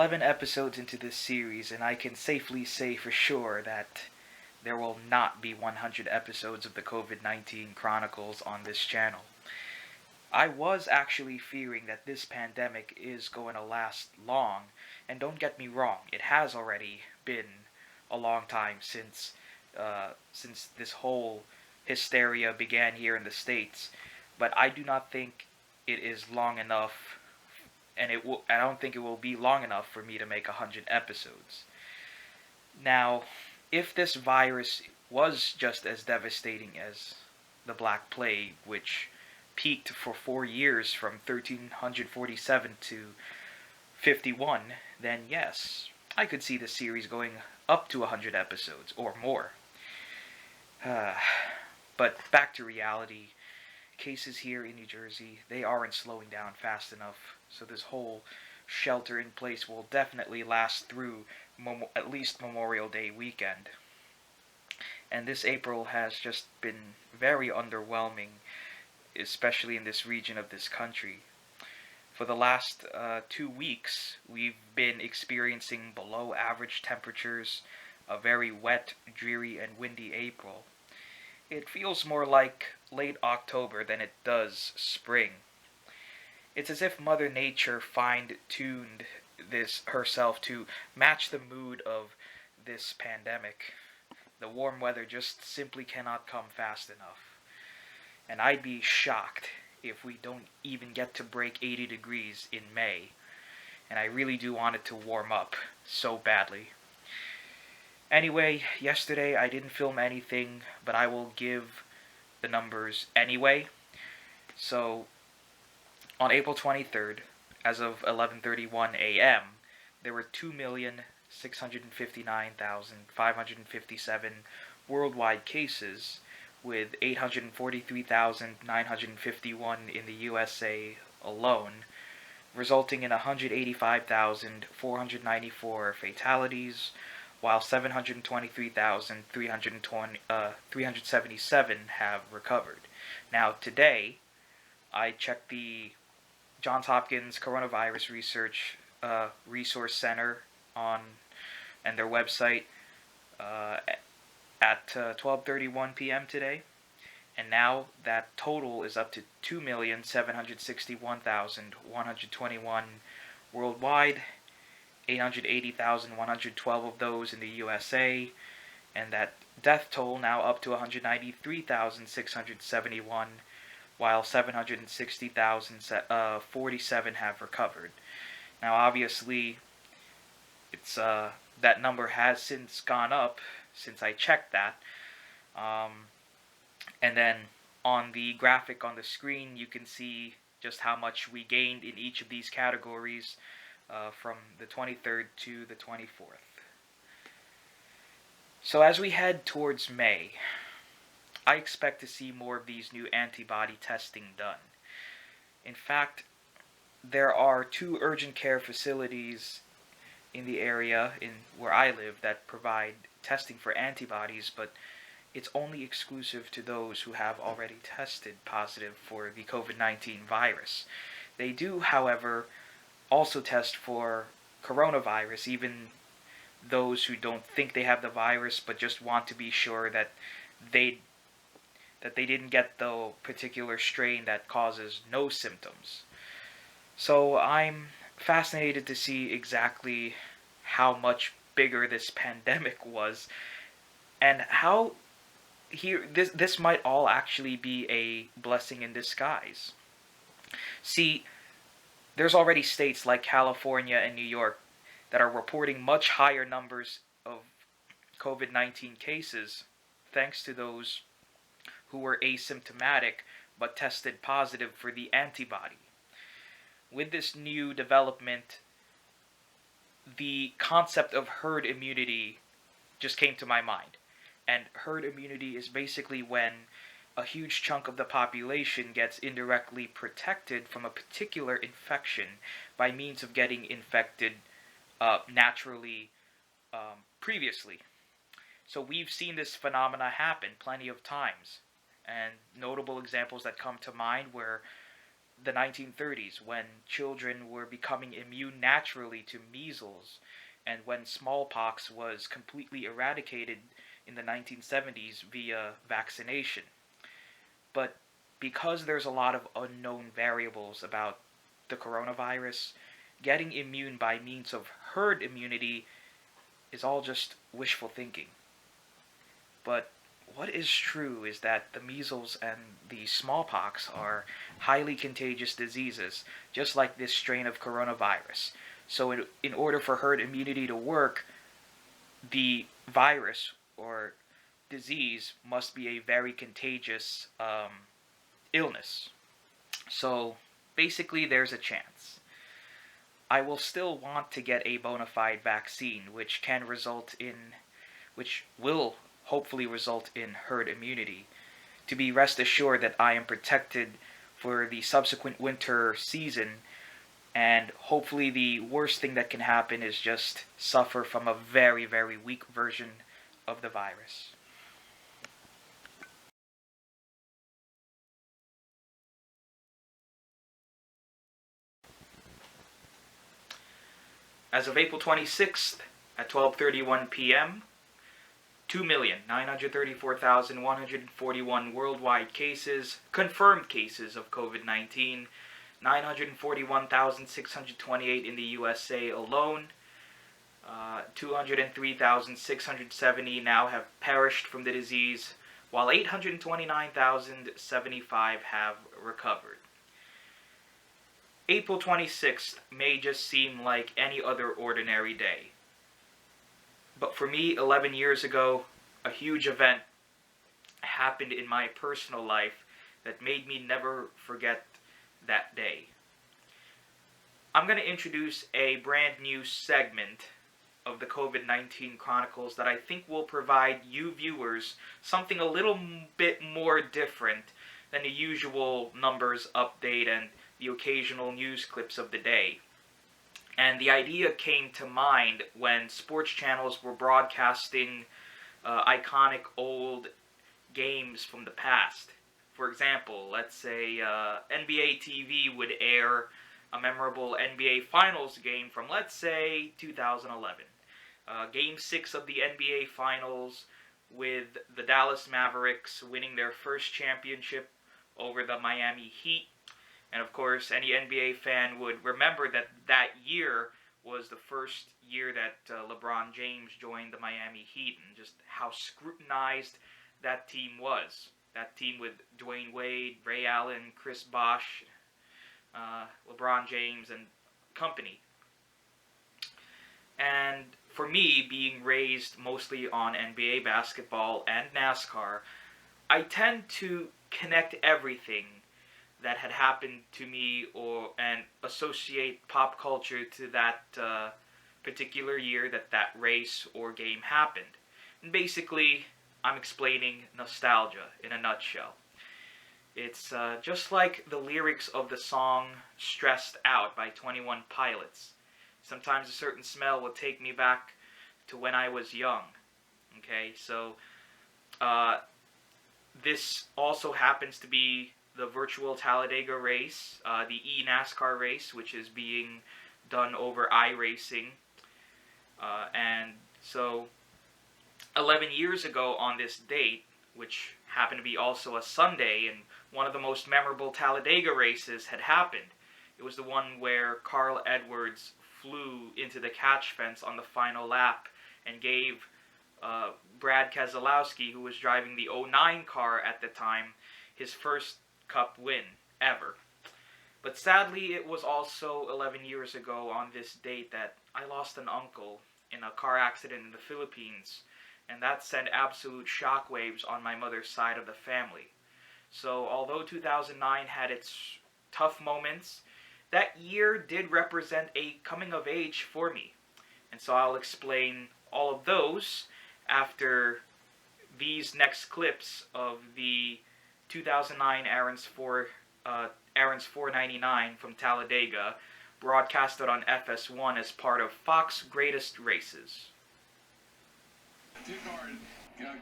11 episodes into this series, and I can safely say for sure that there will not be 100 episodes of the COVID-19 Chronicles on this channel. I was actually fearing that this pandemic is going to last long, and don't get me wrong, it has already been a long time since this whole hysteria began here in the States, but I do not think it is long enough, and I don't think it will be long enough for me to make 100 episodes. Now, if this virus was just as devastating as the Black Plague, which peaked for 4 years from 1347 to 51, then yes, I could see the series going up to 100 episodes or more. But back to reality. Cases here in New Jersey, they aren't slowing down fast enough, so this whole shelter in place will definitely last through at least Memorial Day weekend. And this April has just been very underwhelming, especially in this region of this country. For the last 2 weeks, we've been experiencing below average temperatures, a very wet, dreary, and windy April. It feels more like late October than it does spring. It's as if Mother Nature fine-tuned this herself to match the mood of this pandemic. The warm weather just simply cannot come fast enough. And I'd be shocked if we don't even get to break 80 degrees in May. And I really do want it to warm up so badly. Anyway, yesterday I didn't film anything, but I will give the numbers anyway. So, on April 23rd, as of 11:31 a.m., there were 2,659,557 worldwide cases, with 843,951 in the USA alone, resulting in 185,494 fatalities, while 723,377 have recovered. Now, today, I checked the Johns Hopkins Coronavirus Research Resource Center and their website at 12:31 p.m. today, and now that total is up to 2,761,121 worldwide, 880,112 of those in the USA, and that death toll now up to 193,671, while 760,047 have recovered. Now, obviously, it's that number has since gone up since I checked that. And then on the graphic on the screen, you can see just how much we gained in each of these categories from the 23rd to the 24th. So as we head towards May, I expect to see more of these new antibody testing done. In fact, there are 2 urgent care facilities in the area where I live that provide testing for antibodies, but it's only exclusive to those who have already tested positive for the COVID-19 virus. They do, however, also test for coronavirus, even those who don't think they have the virus but just want to be sure that they didn't get the particular strain that causes no symptoms. So I'm fascinated to see exactly how much bigger this pandemic was, and how this might all actually be a blessing in disguise. See, there's already states like California and New York that are reporting much higher numbers of COVID-19 cases thanks to those who were asymptomatic but tested positive for the antibody. With this new development, the concept of herd immunity just came to my mind. And herd immunity is basically when a huge chunk of the population gets indirectly protected from a particular infection by means of getting infected naturally previously. So we've seen this phenomena happen plenty of times. And notable examples that come to mind were the 1930s, when children were becoming immune naturally to measles, and when smallpox was completely eradicated in the 1970s via vaccination. But because there's a lot of unknown variables about the coronavirus, getting immune by means of herd immunity is all just wishful thinking. But what is true is that the measles and the smallpox are highly contagious diseases, just like this strain of coronavirus. So, in order for herd immunity to work, the virus or disease must be a very contagious illness. So, basically, there's a chance. I will still want to get a bona fide vaccine, which will hopefully result in herd immunity, to be rest assured that I am protected for the subsequent winter season, and hopefully the worst thing that can happen is just suffer from a very, very weak version of the virus. As of April 26th at 12:31 p.m., 2,934,141 worldwide cases, confirmed cases of COVID-19, 941,628 in the USA alone. 203,670 now have perished from the disease, while 829,075 have recovered. April 26th may just seem like any other ordinary day. But for me, 11 years ago, a huge event happened in my personal life that made me never forget that day. I'm going to introduce a brand new segment of the COVID-19 Chronicles that I think will provide you viewers something a little bit more different than the usual numbers update and the occasional news clips of the day. And the idea came to mind when sports channels were broadcasting iconic old games from the past. For example, let's say NBA TV would air a memorable NBA Finals game from, let's say, 2011. Game 6 of the NBA Finals, with the Dallas Mavericks winning their first championship over the Miami Heat. And of course, any NBA fan would remember that that year was the first year that LeBron James joined the Miami Heat, and just how scrutinized that team was. That team with Dwayne Wade, Ray Allen, Chris Bosh, LeBron James, and company. And for me, being raised mostly on NBA basketball and NASCAR, I tend to connect everything that had happened to me and associate pop culture to that particular year that race or game happened. And basically, I'm explaining nostalgia in a nutshell. It's just like the lyrics of the song Stressed Out by 21 Pilots. Sometimes a certain smell will take me back to when I was young. Okay, so this also happens to be the virtual Talladega race, the e-NASCAR race, which is being done over iRacing. And so 11 years ago on this date, which happened to be also a Sunday, and one of the most memorable Talladega races had happened. It was the one where Carl Edwards flew into the catch fence on the final lap and gave Brad Keselowski, who was driving the '09 car at the time, his first Cup win ever. But sadly, it was also 11 years ago on this date that I lost an uncle in a car accident in the Philippines, and that sent absolute shockwaves on my mother's side of the family. So although 2009 had its tough moments, that year did represent a coming of age for me. And so I'll explain all of those after these next clips of the 2009 Aaron's 499 from Talladega, broadcasted on FS1 as part of Fox Greatest Races.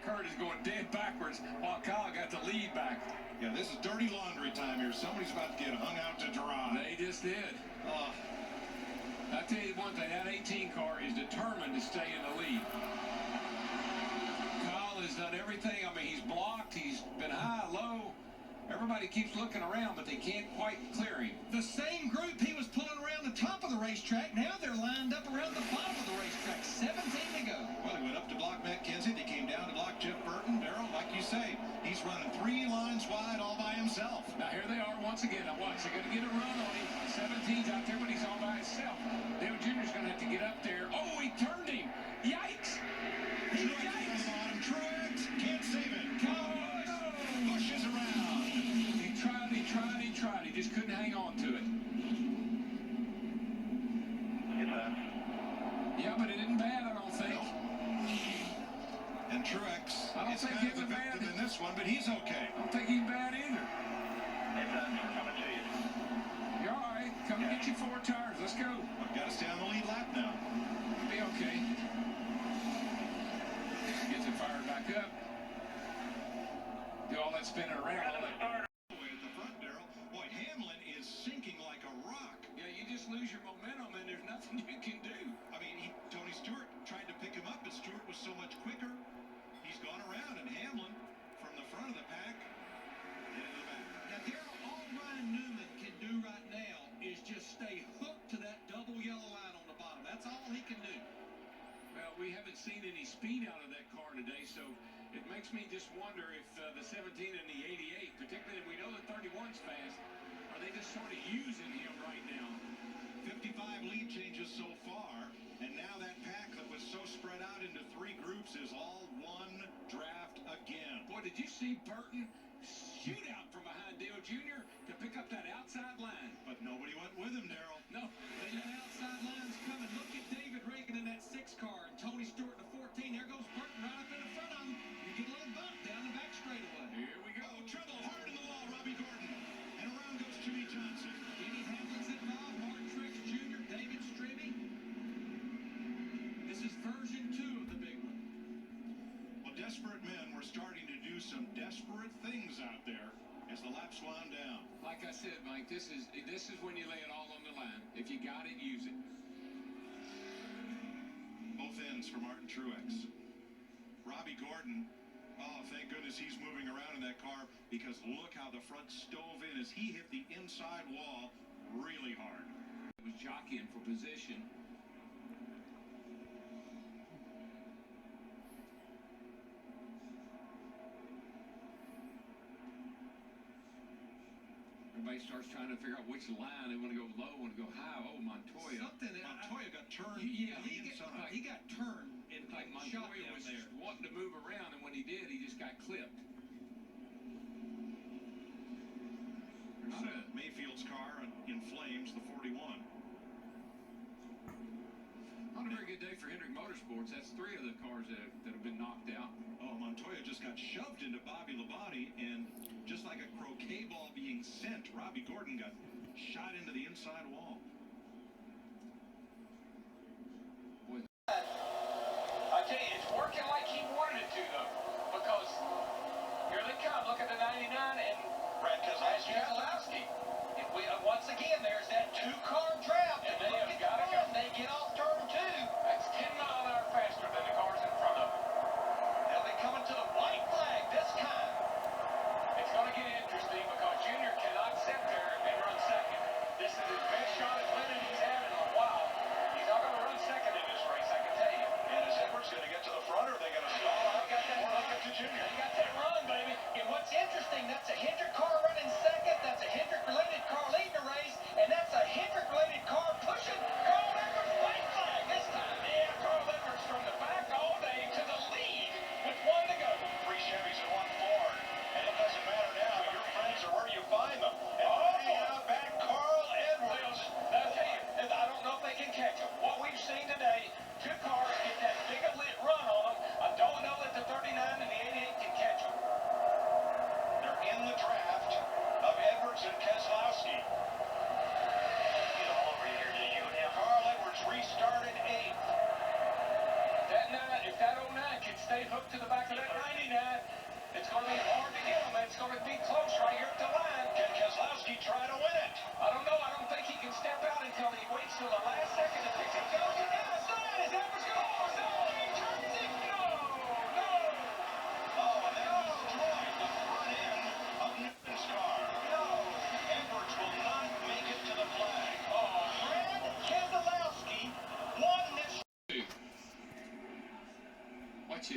Kurt is going dead backwards while Kyle got the lead back. Yeah, this is dirty laundry time here. Somebody's about to get hung out to dry. They just did. I'll tell you one thing, that 18 car is determined to stay in the lead. Kyle has done everything. I mean, he's blocked, he's been high, low. Everybody keeps looking around, but they can't quite clear him. The same group he was pulling around the top of the racetrack, now they're lined up around the bottom of the racetrack. 17 to go. Well, he went up to block Matt Kenseth. They came down to block Jeff Burton. Darrell, like you say, he's running 3 lines wide all by himself. Now, here they are once again. Now, watch. They're going to get a run on him. 17's out there, but he's all by himself. Dale Jr.'s going to have to get up there. Oh, he turned him. Yikes. Yikes. On the bottom. Truex can't save it. Pushes around. He tried. He just couldn't hang on to it. Yeah, but it isn't bad, I don't think. And Truex I don't is think kind of he's the bad victim in this one, but he's okay. I don't think he's bad either. We're coming to you. You're all right. Come and get you 4 tires. Let's go. I've got to stay on the lead lap now. Be okay. Gets it fired back up. Do all that spinning around. All that. At the front, Darrell. Boy, Hamlin is sinking like a rock. Yeah, you just lose your momentum and there's nothing you can do. I mean, Tony Stewart tried to pick him up, but Stewart was so much quicker. He's gone around, and Hamlin, from the front of the pack, into the back. Now, Darrell, all Ryan Newman can do right now is just stay hooked to that double yellow line on the bottom. That's all he can do. Well, we haven't seen any speed out of that car today, so it makes me just wonder if the 17 and the 88, particularly we know the 31's fast, are they just sort of using him right now? 55 lead changes so far, and now that pack that was so spread out into 3 groups is all one draft again. Boy, did you see Burton shoot out from behind Dale Jr. to pick up that outside line? But nobody went with him, Darrell. No. That outside line's coming. Look at David Reagan in that 6 car, and Tony Stewart in the 14. There goes Burton right up in the front of him. You get a little bump down the back straightaway. Here we go. Oh, trouble hard in the wall, Robbie Gordon. And around goes Jimmy Johnson. Kenny Hamlin's involved, Martin Truex Jr., David Stribby. This is version 2 of the big one. Well, desperate men were starting to do some desperate things out there as the laps wound down. Like I said, Mike, this is when you lay it all on the line. If you got it, use it. Both ends for Martin Truex. Robbie Gordon, oh, thank goodness he's moving around in that car, because look how the front stove in as he hit the inside wall really hard. He was jockeying for position. Everybody starts trying to figure out which line they want to go low, want to go high. Oh, Montoya. Montoya got turned Yeah, on the inside. he got turned and Like shot Montoya down was there. wanting to move around, and when he did, he just got clipped. Mayfield's car in flames, the 41. Not a very good day for Hendrick Motorsports. That's 3 of the cars that have been knocked out. Oh, Montoya just got shoved into Bobby Labonte, and just like a croquet ball being sent, Robbie Gordon got shot into the inside wall. I tell you, it's working like he wanted it to, though, because here they come. Look at the 99 and Brad Keselowski. And once again, there's that 2-car draft. And they have got to go. They get off turn 2. That's 10 mile an hour faster than the cars in front of them. They'll be coming to the white flag this time. It's going to get interesting because Junior cannot sit there and run second. This is his best shot at winning he's had in a while. He's not going to run second in this race, I can tell you. And is Edwards going to get to the front, or are they going to stall out? Or look at the Junior? They got that run, baby. And what's interesting, that's a Hendrick car running second. That's a Hendrick-related car leading the race. And that's a Hendrick-related car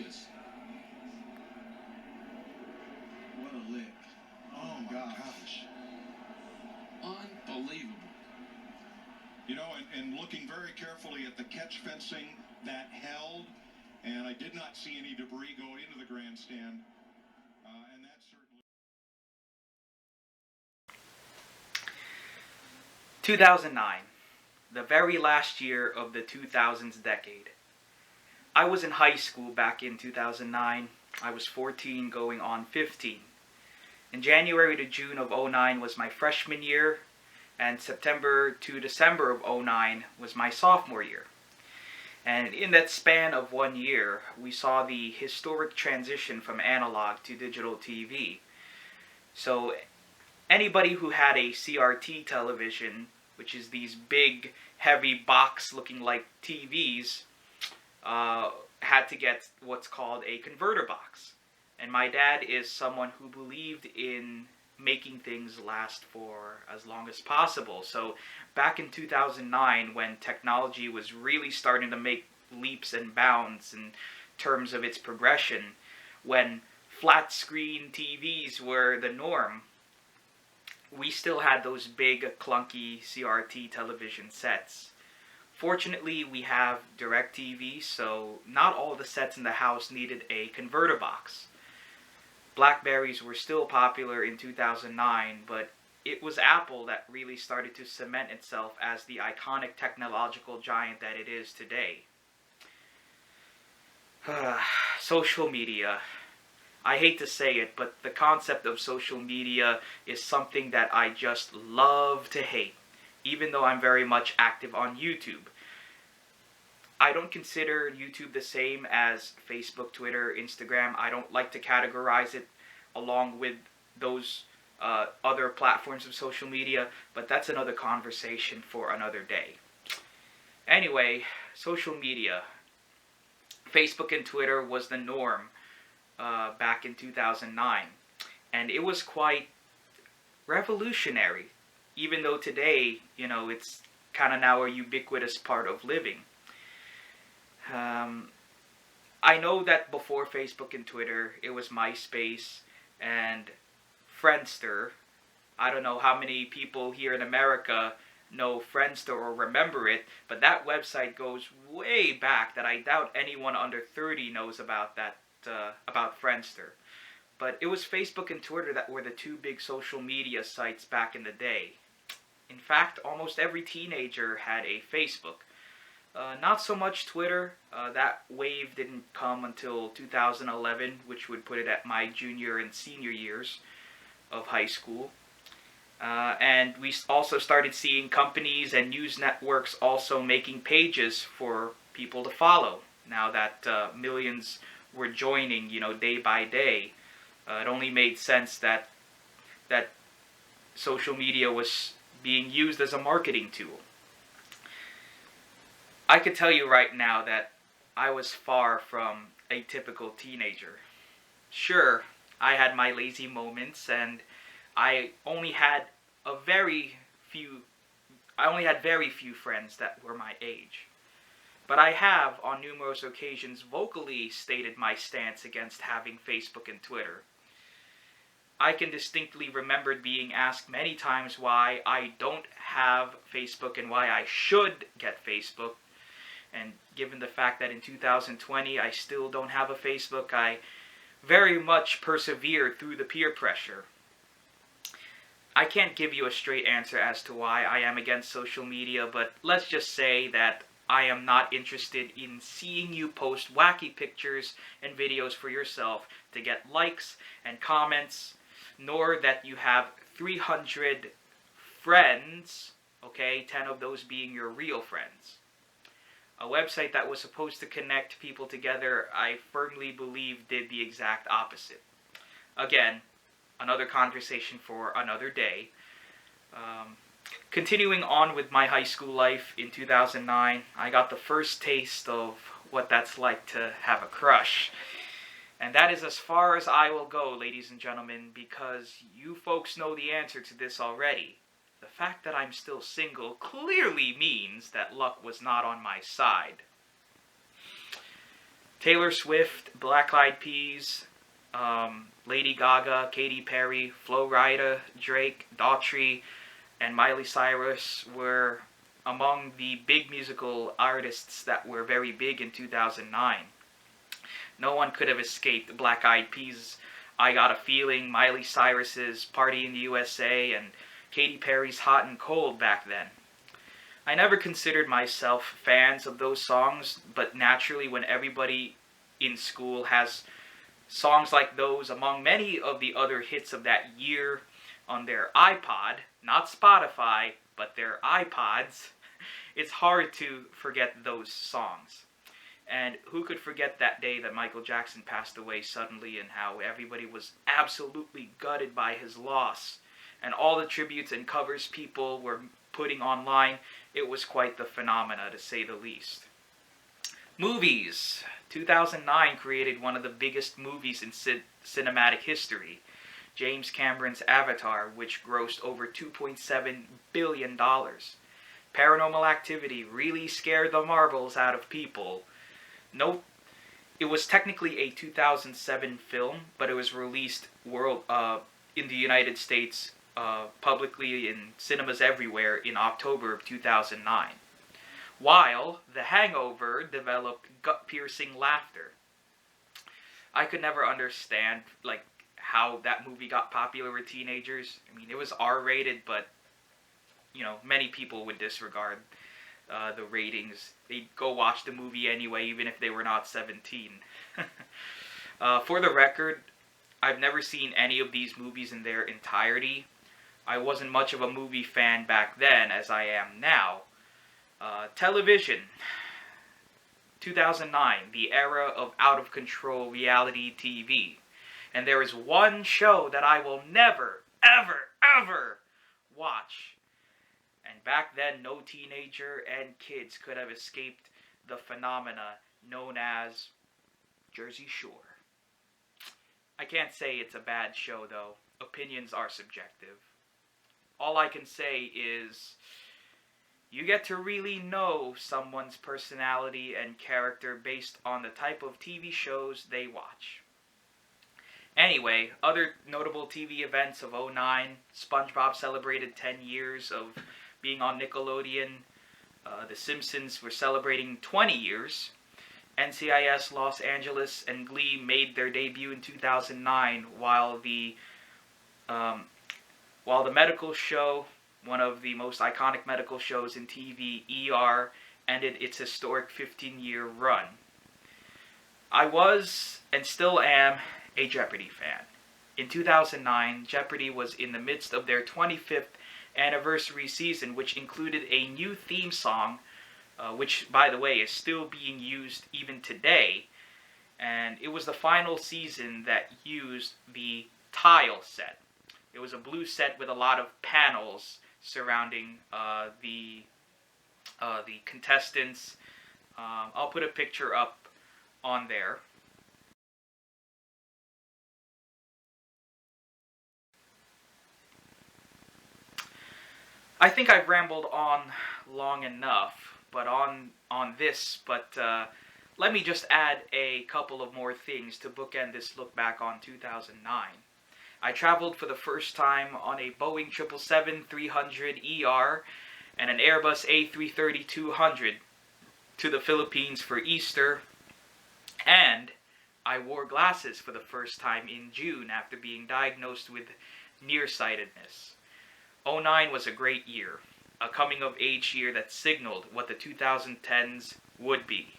this. What a lick. Oh my gosh. Unbelievable. You know, and looking very carefully at the catch fencing that held, and I did not see any debris go into the grandstand. And that certainly... 2009, the very last year of the 2000s decade. I was in high school back in 2009. I was 14 going on 15. In January to June of 09 was my freshman year, and September to December of 09 was my sophomore year. And in that span of 1 year, we saw the historic transition from analog to digital TV. So anybody who had a CRT television, which is these big, heavy box looking like TVs, had to get what's called a converter box. And my dad is someone who believed in making things last for as long as possible. So back in 2009, when technology was really starting to make leaps and bounds in terms of its progression, when flat screen TVs were the norm, we still had those big clunky CRT television sets. Fortunately, we have DirecTV, so not all the sets in the house needed a converter box. Blackberries were still popular in 2009, but it was Apple that really started to cement itself as the iconic technological giant that it is today. Social media. I hate to say it, but the concept of social media is something that I just love to hate, even though I'm very much active on YouTube. I don't consider YouTube the same as Facebook, Twitter, Instagram. I don't like to categorize it along with those other platforms of social media, but that's another conversation for another day. Anyway, social media. Facebook and Twitter was the norm back in 2009, and it was quite revolutionary, even though today, you know, it's kind of now a ubiquitous part of living. I know that before Facebook and Twitter, it was MySpace and Friendster. I don't know how many people here in America know Friendster or remember it, but that website goes way back that I doubt anyone under 30 knows about that, about Friendster. But it was Facebook and Twitter that were the two big social media sites back in the day. In fact, almost every teenager had a Facebook. Not so much Twitter. That wave didn't come until 2011, which would put it at my junior and senior years of high school. And we also started seeing companies and news networks also making pages for people to follow. Now that millions were joining, you know, day by day, it only made sense that social media was being used as a marketing tool. I could tell you right now that I was far from a typical teenager. Sure, I had my lazy moments, and I only had very few friends that were my age. But I have, on numerous occasions, vocally stated my stance against having Facebook and Twitter. I can distinctly remember being asked many times why I don't have Facebook and why I should get Facebook. And given the fact that in 2020 I still don't have a Facebook, I very much persevered through the peer pressure. I can't give you a straight answer as to why I am against social media, but let's just say that I am not interested in seeing you post wacky pictures and videos for yourself to get likes and comments, nor that you have 300 friends, okay, 10 of those being your real friends. A website that was supposed to connect people together, I firmly believe did the exact opposite. Again, another conversation for another day. Continuing on with my high school life in 2009, I got the first taste of what that's like to have a crush. And that is as far as I will go, ladies and gentlemen, because you folks know the answer to this already. The fact that I'm still single clearly means that luck was not on my side. Taylor Swift, Black Eyed Peas, Lady Gaga, Katy Perry, Flo Rida, Drake, Daughtry, and Miley Cyrus were among the big musical artists that were very big in 2009. No one could have escaped Black Eyed Peas' I Got a Feeling, Miley Cyrus's Party in the USA, and Katy Perry's Hot and Cold back then. I never considered myself fans of those songs, but naturally when everybody in school has songs like those among many of the other hits of that year on their iPod, not Spotify, but their iPods, it's hard to forget those songs. And who could forget that day that Michael Jackson passed away suddenly and how everybody was absolutely gutted by his loss. And all the tributes and covers people were putting online, it was quite the phenomena to say the least. Movies. 2009 created one of the biggest movies in cinematic history, James Cameron's Avatar, which grossed over $2.7 billion. Paranormal Activity really scared the marbles out of people. Note, it was technically a 2007 film, but it was released in the United States publicly in cinemas everywhere in October of 2009. While The Hangover developed gut-piercing laughter. I could never understand how that movie got popular with teenagers. I mean, it was R-rated, but many people would disregard the ratings. They'd go watch the movie anyway, even if they were not 17. For the record, I've never seen any of these movies in their entirety. I wasn't much of a movie fan back then as I am now. Television. 2009, the era of out-of-control reality TV. And there is one show that I will never, ever, ever watch. And back then, no teenager and kids could have escaped the phenomena known as Jersey Shore. I can't say it's a bad show, though. Opinions are subjective. All I can say is, you get to really know someone's personality and character based on the type of TV shows they watch. Anyway, other notable TV events of 2009, SpongeBob celebrated 10 years of being on Nickelodeon. The Simpsons were celebrating 20 years. NCIS Los Angeles and Glee made their debut in 2009, while the medical show, one of the most iconic medical shows in TV, ER, ended its historic 15-year run. I was, and still am, a Jeopardy fan. In 2009, Jeopardy was in the midst of their 25th anniversary season, which included a new theme song, which, by the way, is still being used even today. And it was the final season that used the tile set. It was a blue set with a lot of panels surrounding the contestants. I'll put a picture up on there. I think I've rambled on long enough, on this, but let me just add a couple of more things to bookend this look back on 2009. I traveled for the first time on a Boeing 777-300ER and an Airbus A330-200 to the Philippines for Easter, and I wore glasses for the first time in June after being diagnosed with nearsightedness. 2009 was a great year, a coming-of-age year that signaled what the 2010s would be.